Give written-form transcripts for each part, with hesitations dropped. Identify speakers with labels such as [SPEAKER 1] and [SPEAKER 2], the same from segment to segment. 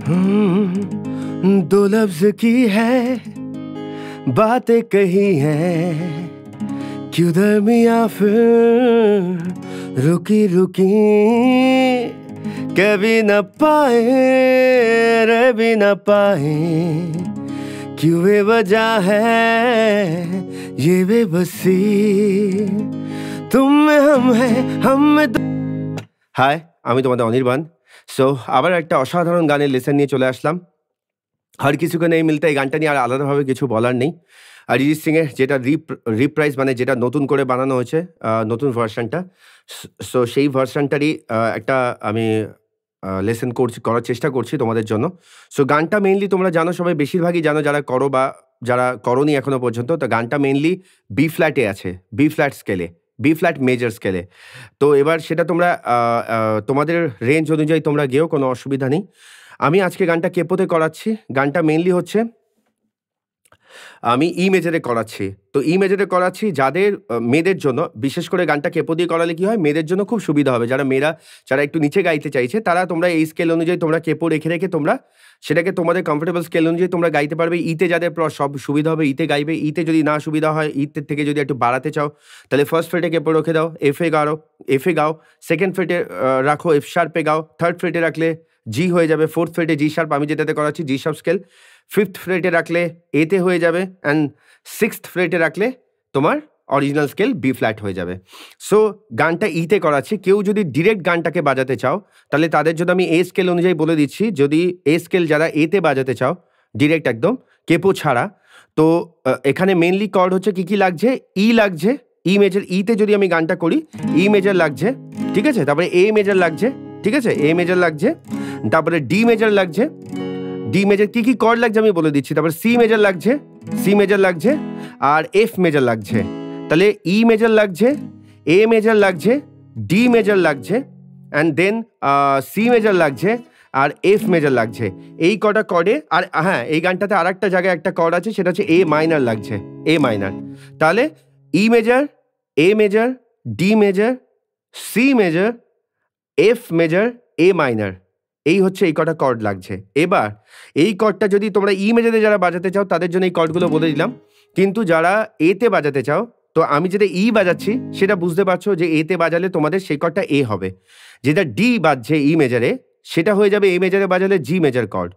[SPEAKER 1] दो लफ्ज की है बातें कही हैं, क्यों दरमियां फिर रुकी रुकी, कभी न पाए रह भी न पाए, क्यों बेवजह है ये बेबसी, तुम में हम है हम में हाय আমি তোমাদের অনির্বাণ। সো আবার একটা অসাধারণ গানের লেসন নিয়ে চলে আসলাম। হর কিছুকে নেই মিলতে এই গানটা নিয়ে আর আলাদাভাবে কিছু বলার নেই। অরিজিৎ সিংয়ের যেটা রিপ্রাইজ মানে যেটা নতুন করে বানানো হয়েছে নতুন ভার্সনটা, সো সেই ভার্সনটারই একটা আমি লেসন করার চেষ্টা করছি তোমাদের জন্য। সো গানটা মেইনলি তোমরা জানো, সবাই বেশিরভাগই জানো যারা করো বা যারা করোনি এখনো পর্যন্ত। তো গানটা মেইনলি বি ফ্ল্যাটে আছে, বি ফ্ল্যাট স্কেলে, বি ফ্ল্যাট মেজর স্কেলে। তো এবার সেটা তোমরা তোমাদের রেঞ্জ অনুযায়ী তোমরা গেও, কোনো অসুবিধা নেই। আমি আজকে গানটা কেপোতে করাচ্ছি। গানটা মেইনলি হচ্ছে আমি ই মেজরে করাচ্ছি। তো ই মেজরে করাচ্ছি যাদের মেয়েদের জন্য, বিশেষ করে গানটা কেপো দিয়ে করালে কি হয় মেয়েদের জন্য খুব সুবিধা হবে। যারা মেয়েরা যারা একটু নিচে গাইতে চাইছে তারা তোমরা এই স্কেল অনুযায়ী তোমরা কেপো রেখে রেখে তোমরা সেটাকে তোমাদের কমফোর্টেবল স্কেল অনুযায়ী তোমরা গাইতে পারবে। ইতে যাদের সব সুবিধা হবে ইতে গাইবে। ইতে যদি না সুবিধা হয় ইতের থেকে যদি একটু বাড়াতে চাও তাহলে ফার্স্ট ফ্রেটে কেপো রেখে দাও, এফে গাও, সেকেন্ড ফ্রেটে রাখো এফ শার্পে গাও, থার্ড ফ্রেটে রাখলে জি হয়ে যাবে, ফোর্থ ফ্রেটে জি শার্প আমি যেটাতে করাচ্ছি জি শার্প স্কেল, ফিফথ ফ্রেটে রাখলে এতে হয়ে যাবে, অ্যান্ড সিক্সথ ফ্রেটে রাখলে তোমার অরিজিনাল স্কেল বি ফ্ল্যাট হয়ে যাবে। সো গানটা ইতে করাচ্ছি। কেউ যদি ডিরেক্ট গানটাকে বাজাতে চাও তাহলে তাদের জন্য আমি এ স্কেল অনুযায়ী বলে দিচ্ছি। যদি এ স্কেল যারা এতে বাজাতে চাও ডিরেক্ট একদম কেপো ছাড়া, তো এখানে মেনলি কর্ড হচ্ছে কী লাগছে, ই লাগছে, ই মেজর, ইতে যদি আমি গানটা করি ই মেজর লাগছে, ঠিক আছে, তারপরে এ মেজর লাগছে, ঠিক আছে, এ মেজর লাগছে, তারপরে ডি মেজর লাগছে, ডি মেজর কী কী কর্ড লাগছে আমি বলে দিচ্ছি, তারপরে সি মেজর লাগছে, সি মেজর লাগছে, আর এফ মেজর লাগছে। তাহলে ই মেজর লাগছে, এ মেজর লাগছে, ডি মেজর লাগছে, অ্যান্ড দেন সি মেজর লাগছে, আর এফ মেজর লাগছে। এই কটা কর্ডে, আর হ্যাঁ এই গানটাতে আর একটা জায়গায় একটা কর্ড আছে সেটা হচ্ছে এ মাইনার লাগছে, এ মাইনার। তাহলে E major, A major, D major, C major, F major, A minor, এই হচ্ছে এই কটা কর্ড লাগছে। এবার এই কর্ডটা যদি তোমরা ই মেজরে যারা বাজাতে চাও তাদের জন্য এই কর্ডগুলো বলে দিলাম, কিন্তু যারা এতে বাজাতে চাও, তো আমি যেটা ই বাজাচ্ছি সেটা বুঝতে পারছো যে এতে বাজালে তোমাদের সেই কর্ডটা এ হবে, যেটা ডি বাজছে ই মেজরে সেটা হয়ে যাবে এ মেজরে বাজালে জি মেজর কর্ড,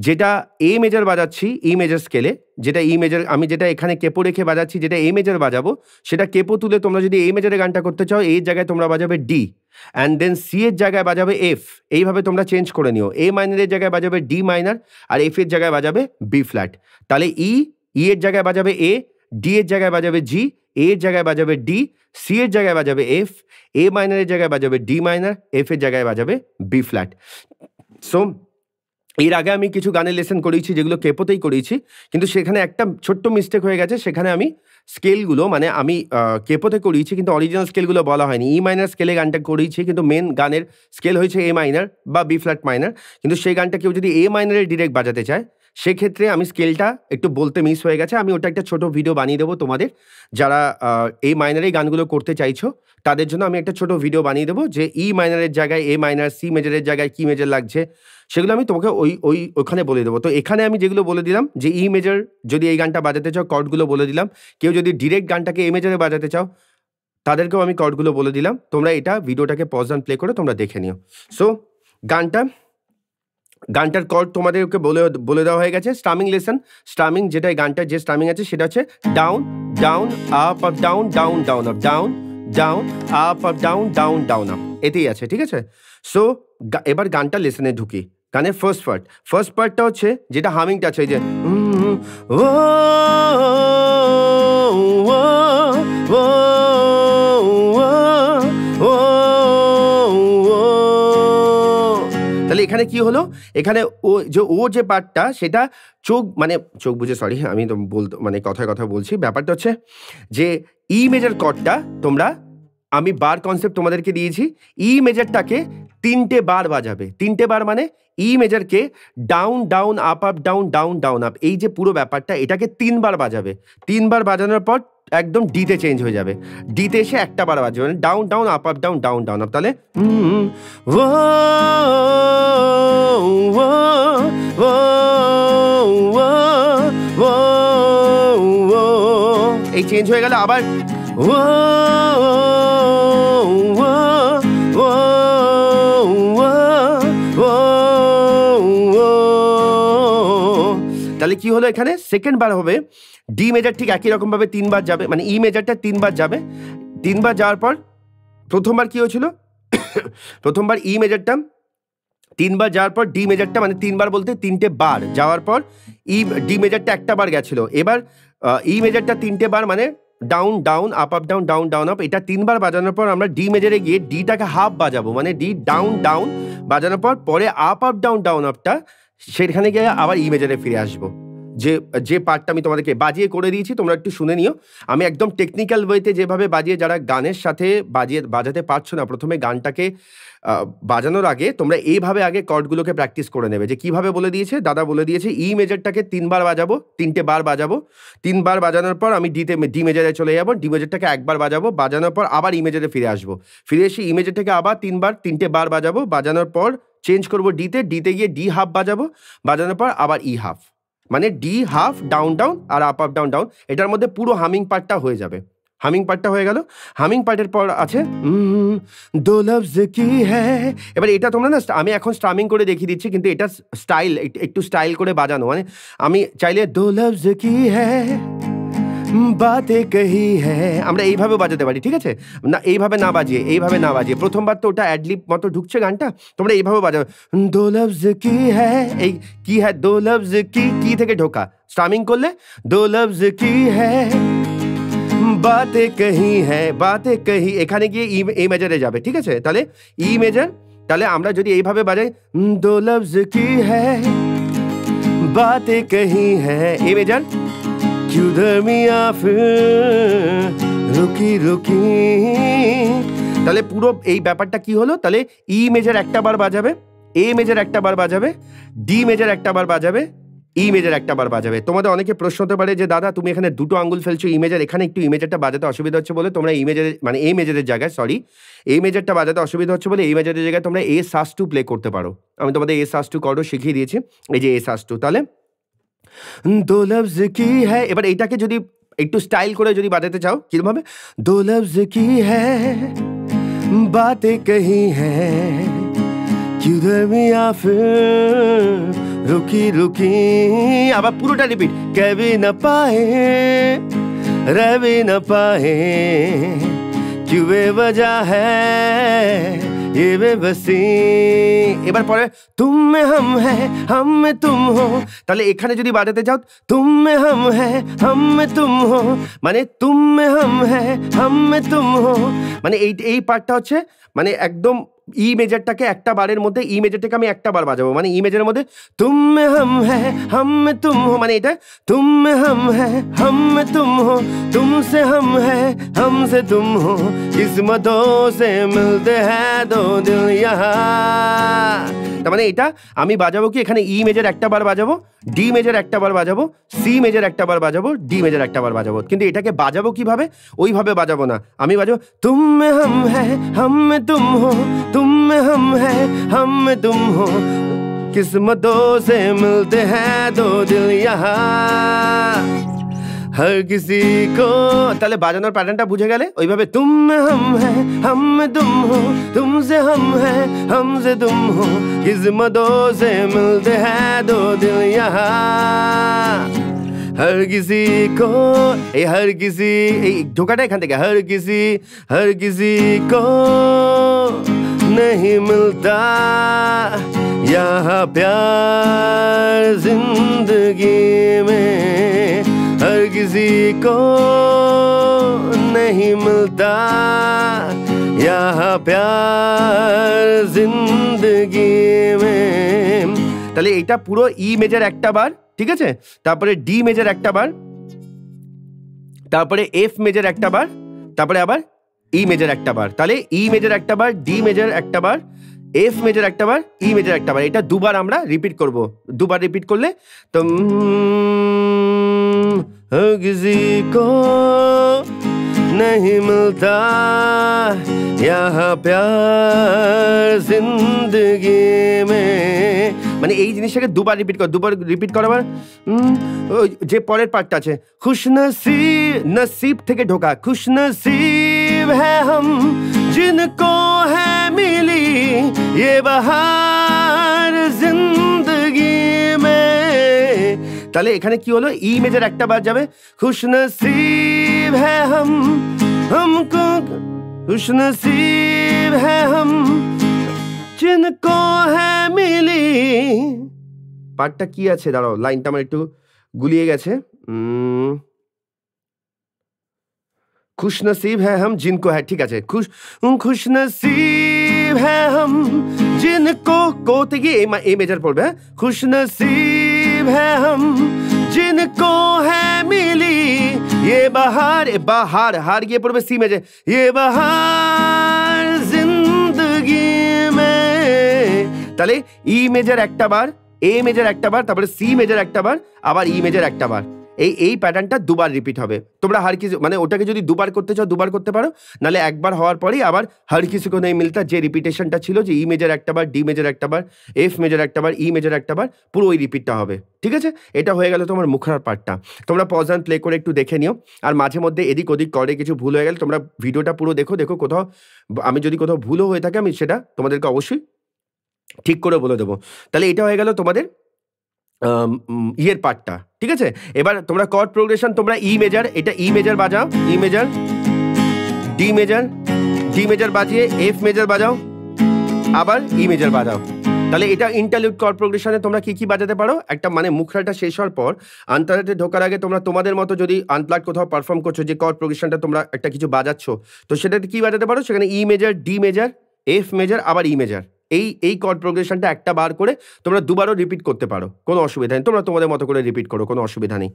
[SPEAKER 1] যেটা এ মেজর বাজাচ্ছি ই মেজর স্কেলে, যেটা ই মেজর আমি যেটা এখানে কেপো রেখে বাজাচ্ছি যেটা এ মেজর বাজাবো, সেটা কেপো তুলে তোমরা যদি এ মেজরে গানটা করতে চাও এই জায়গায় তোমরা বাজাবে ডি, অ্যান্ড দেন সি এর জায়গায় বাজাবে এফ। এইভাবে তোমরা চেঞ্জ করে নিও। এ মাইনারের জায়গায় বাজাবে ডি মাইনার, আর এফ এর জায়গায় বাজাবে বি ফ্ল্যাট। তাহলে ই এর জায়গায় বাজাবে এ, ডি এর জায়গায় বাজাবে জি, এ এর জায়গায় বাজাবে ডি, সি এর জায়গায় বাজাবে এফ, এ মাইনারের জায়গায় বাজাবে ডি মাইনার, এফ এর জায়গায় বাজাবে বি ফ্ল্যাট। সো এর আগে আমি কিছু গানের লেসন করিয়েছি যেগুলো কেপোতেই করিয়েছি, কিন্তু সেখানে একটা ছোট্ট মিস্টেক হয়ে গেছে। সেখানে আমি স্কেলগুলো মানে আমি কেপোতে করিয়েছি কিন্তু অরিজিনাল স্কেলগুলো বলা হয়নি। ই মাইনার স্কেলে গানটা করিয়েছি কিন্তু মেন গানের স্কেল হয়েছে এ মাইনার বা বি ফ্ল্যাট মাইনার, কিন্তু সেই গানটা কেউ যদি এ মাইনারের ডিরেক্ট বাজাতে চায় সেক্ষেত্রে আমি স্কেলটা একটু বলতে মিস হয়ে গেছে। আমি ওটা একটা ছোট ভিডিও বানিয়ে দেবো তোমাদের, যারা এ মাইনারেই গানগুলো করতে চাইছো তাদের জন্য আমি একটা ছোট ভিডিও বানিয়ে দেবো যে ই মাইনারের জায়গায় এ মাইনার, সি মেজরের জায়গায় কি মেজর লাগছে সেগুলো আমি তোমাকে ওইখানে বলে দেবো। তো এখানে আমি যেগুলো বলে দিলাম যে ই মেজর যদি এই গানটা বাজাতে চাও কর্ডগুলো বলে দিলাম, কেউ যদি ডিরেক্ট গানটাকে এ মেজরে বাজাতে চাও তাদেরকেও আমি কর্ডগুলো বলে দিলাম। তোমরা এটা ভিডিওটাকে পজ অ্যান্ড প্লে করে তোমরা দেখে নিও। সো গানটার কর্ড তোমাদেরকে বলে দেওয়া হয়ে গেছে। স্টামিং লেসন, স্টামিং যেটা এই গানটার যে স্টামিং আছে সেটা হচ্ছে down down up up down down down up, down down up up down down down up, এতেই আছে, ঠিক আছে। সো এবার গানটা লেসনে ঢুকি। গানের ফার্স্ট পার্টটা হচ্ছে যেটা হামিংটা আছে, এই যে ও তাহলে এখানে কি হলো, এখানে ও যে পার্টটা সেটা চোখ বুঝে, সরি আমি তো কথায় কথা বলছি, ব্যাপারটা হচ্ছে যে ই মেজর কর্ডটা তোমরা আমি বার কনসেপ্ট তোমাদেরকে দিয়েছি। ই মেজরটাকে 3টে বার বাজাবে, 3টে বার মানে ই মেজরকে down down up up down down down up, এই যে পুরো ব্যাপারটা এটাকে 3বার বাজাবে। 3বার বাজানোর পর একদম ডিতে চেঞ্জ হয়ে যাবে, ডিতে এসে একটা বার বাজবে, মানে down down up up down down down up. তাহলে চেঞ্জ হয়ে গেল আবার তাহলে কি হলো এখানে সেকেন্ড বার হবে ডি মেজার ঠিক একই রকম ভাবে 3 বার যাবে মানে ই মেজারটা 3 বার যাবে 3 বার যাওয়ার পর প্রথমবার কি হয়েছিল প্রথমবার ই মেজারটা 3 বার যাওয়ার পর ডি মেজারটা মানে 3 বার বলতে 3টে বার যাওয়ার পর ই ডি মেজারটা একটা বার গেছিল এবার ই মেজারটা 3টে বার মানে down down up up down down down up এটা 3 বার বাজানোর পর আমরা ডি মেজারে গিয়ে ডিটাকে হাফ বাজাবো মানে ডি ডাউন ডাউন বাজানোর পর পরে আপ আপ ডাউন ডাউন আপটা সেখানে গিয়ে আবার ই মেজারে ফিরে আসবো যে পার্টটা আমি তোমাদেরকে বাজিয়ে করে দিয়েছি তোমরা একটু শুনে নিও আমি একদম টেকনিক্যাল ওয়েতে যেভাবে বাজিয়ে যারা গানের সাথে বাজাতে পারছো না প্রথমে গানটাকে বাজানোর আগে তোমরা এইভাবে আগে কর্ডগুলোকে প্র্যাকটিস করে নেবে যে কিভাবে বলে দিয়েছে দাদা বলে দিয়েছে ই মেজারটাকে 3 বার বাজাবো 3টে বার বাজাবো 3 বার বাজানোর পর আমি ডি মেজারে চলে যাবো ডি মেজারটাকে একবার বাজাবো বাজানোর পর আবার ই মেজারে ফিরে আসবো ফিরে এসে ই মেজারটাকে আবার 3টে বার বাজাবো বাজানোর পর চেঞ্জ করবো ডিতে গিয়ে ডি হাফ বাজানোর পর আবার ই হাফ মানে ডি হাফ ডাউন ডাউন আর আপ আপ ডাউন ডাউন এটার মধ্যে পুরো হামিং পার্টটা হয়ে যাবে হামিং পার্টটা হয়ে গেল হামিং পার্টের পর আছে দো লফজ কি হ্যায় এবার এটা তোমরা না আমি এখন স্ট্রামিং করে দেখিয়ে দিচ্ছি কিন্তু এটা স্টাইল একটু স্টাইল করে বাজানো মানে আমি চাইলে দো লফজ কি হ্যায় বাতে কহি হ্যায় আমরা এইভাবে বাজাতে পারি ঠিক আছে না এইভাবে না বাজিয়ে প্রথমবার তো ওটা অ্যাডলিপ মতো ঢুকছে গানটা তোমরা এইভাবে বাজাও দো লফজ কি হ্যায় এই কি হ্যায় দো লফজ কি থেকে ঢোকা স্ট্রামিং করলে দো লফজ কি হ্যায় বাতে কহি এখানে গিয়ে ই মেজারে যাবে ঠিক আছে তাহলে ই মেজার তাহলে আমরা যদি এইভাবে বাজাই দো লফজ কি হ্যায় বাতে কহি হ্যায় এ মেজার क्यों दरमिया फिर रुकी रुकी তাহলে পুরো এই ব্যাপারটা কি হলো তাহলে ই মেজার একটা বার বাজাবে এ মেজার একটা বার বাজাবে ডি মেজার একটা বার বাজাবে ই মেজার একটা বার বাজাবে তোমাদের অনেকে প্রশ্ন হতে পারে যে দাদা তুমি এখানে দুটো আঙ্গুল ফেলছো ই মেজার এখানে একটু ই মেজারটা বাজাতে অসুবিধা হচ্ছে বলে তোমরা ই মেজারে মানে এ মেজারের জায়গায় এই মেজারটা বাজাতে অসুবিধা হচ্ছে বলে এই মেজারের জায়গায় তোমরা এ সাস টু প্লে করতে পারো আমি তোমাদের এ সাস টু কর্ডও শিখিয়ে দিয়েছি এই যে এ সাস টু তাহলে দো লফজ কি হ্যায় এবার এইটাকে যদি একটু স্টাইল করে যদি বাজাতে চাও কিরকম হবে দো লফজ কি হ্যায় বাতে কহি হ্যায় क्यों दरमिया फिर रुकी रुकी আবার পুরোটা রিপিট कह भी न पाए रह भी न पाए क्यों बेवजह है ये बेबसी এবার পরে तुम में हम है हम में तुम हो তাহলে এখানে যদি বাজাতে যাও तुम में हम है हम में तुम हो মানে तुम में हम है हम में तुम हो মানে এই পার্টটা হচ্ছে মানে একদম ই মেজারটাকে একটা বারের মধ্যে ই মেজারটাকে আমি একটা বার বাজাবো মানে ই মেজারের মধ্যে तुम में हम है हम में तुम हो মানে এটা तुम में हम है हम में तुम हो तुमसे हम है हमसे तुम हो किस्मतों से मिलते हैं दो दिल यहाँ তার মানে এটা আমি বাজাবো কি এখানে ই মেজার একটা বার বাজাবো ডি মেজার একটা বার বাজাবো সি মেজার একটা বার বাজাবো ডি মেজার একটা বার বাজাবো কিন্তু এটাকে বাজাবো কিভাবে ওইভাবে বাজাবো না আমি বাজাবো तुम में हम है हम में तुम हो तुम में हम है हम में तुम हो किस्मतों से मिलते हैं दो दिल यहाँ हर किसी को তাহলে বাজানোর প্যাটার্নটা বুঝে গেলে ওইভাবে तुम में हम है हम में तुम हो तुमसे हम है हमसे तुम हो किस्मतों से मिलते हैं दो दिल यहाँ हर किसी को हर किसी ঢোকাটা এখান থেকে हर किसी को नहीं मिलता यहाँ प्यार जिंदगी में हर किसी को नहीं मिलता यहाँ प्यार जिंदगी में তাহলে এটা পুরো ই মেজার একটা বার ঠিক আছে তারপরে ডি মেজার একটা বার তারপরে এফ মেজার একটা বার তারপরে আবার ই মেজার একটা বার তাহলে ই মেজার একটা বার ডি মেজার একটা বার এফ মেজার একটা বার ই মেজার একটা বার এটা দুবার আমরা রিপিট করব দুবার রিপিট করলে তো किसी को नहीं मिलता यहाँ प्यार जिंदगी में মানে এই জিনিসটাকে দুবার রিপিট করাবার যে পরের পার্টটা আছে খুশনসিব নসিব থেকে ঢোকা খুশনসিব হ্যাঁ হাম জিनको है मिली ये बहार जिंदगी में তাহলে এখানে কি হলো ই মেজর একটা বার যাবে খুশনসিব হ্যাঁ হাম हमको खुशनसीब है हम जिनको है मिली পার্টটা কি আছে দাঁড়াও লাইনটা আমার একটু গুলিয়ে গেছে खुशनसीब है हम जिनको है ঠিক আছে खुशनसीब है हम जिनको को থেকে এ মেজর পড়বে खुशनसीब है हम जिनको है मिली ये बहार बहार हार गए पड़বে सी मेजर ये बहार जिंदगी में তাহলে ই মেজর একটা বার এ মেজর একটা বার তারপরে সি মেজর একটা বার আবার ই মেজর একটা বার এই প্যাটার্নটা দুবার রিপিট হবে তোমরা হার কিছু মানে ওটাকে যদি দুবার করতে চাও দুবার করতে পারো নালে একবার হওয়ার পরেই আবার হার কিছু কো নেই মিলতা যে রিপিটেশনটা ছিল যে ই মেজর একটা বার ডি মেজর একটা বার এফ মেজর একটা বার ই মেজর একটা বার পুরো ওই রিপিটটা হবে ঠিক আছে এটা হয়ে গেল তোমার মুখরার পার্টটা তোমরা পজ অ্যান্ড প্লে করে একটু দেখে নিও আর মাঝে মধ্যে এদিক ওদিক করে কিছু ভুল হয়ে গেলে তোমরা ভিডিওটা পুরো দেখো কোথাও আমি যদি কোথাও ভুলও হয়ে থাকে আমি সেটা তোমাদেরকে অবশ্যই ঠিক করে বলে দেবো তাহলে এটা হয়ে গেল তোমাদের ইয়ের পার্টটা ঠিক আছে এবার তোমরা কর্ড প্রোগ্রেশন তোমরা ই মেজর এটা ই মেজর বাজাও ই মেজর ডি মেজর বাজিয়ে এফ মেজর বাজাও আবার ই মেজর বাজাও তাহলে এটা ইন্টারলিউড কর্ড প্রোগ্রেশনে তোমরা কি বাজাতে পারো একটা মানে মুখরাটা শেষ হওয়ার পর আন্তরাতে ঢোকার আগে তোমরা তোমাদের মতো যদি আনপ্লাগ কোথাও পারফর্ম করছো যে কর্ড প্রোগ্রেশনটা তোমরা একটা কিছু বাজাচ্ছ তো সেটাতে কি বাজাতে পারো সেখানে ই major D major F major আবার ই মেজর এই কর্ড প্রোগ্রেশনটা একটা বার করে তোমরা দুবারও রিপিট করতে পারো কোনো অসুবিধা নেই তোমরা তোমাদের মতো করে রিপিট করো কোনো অসুবিধা নেই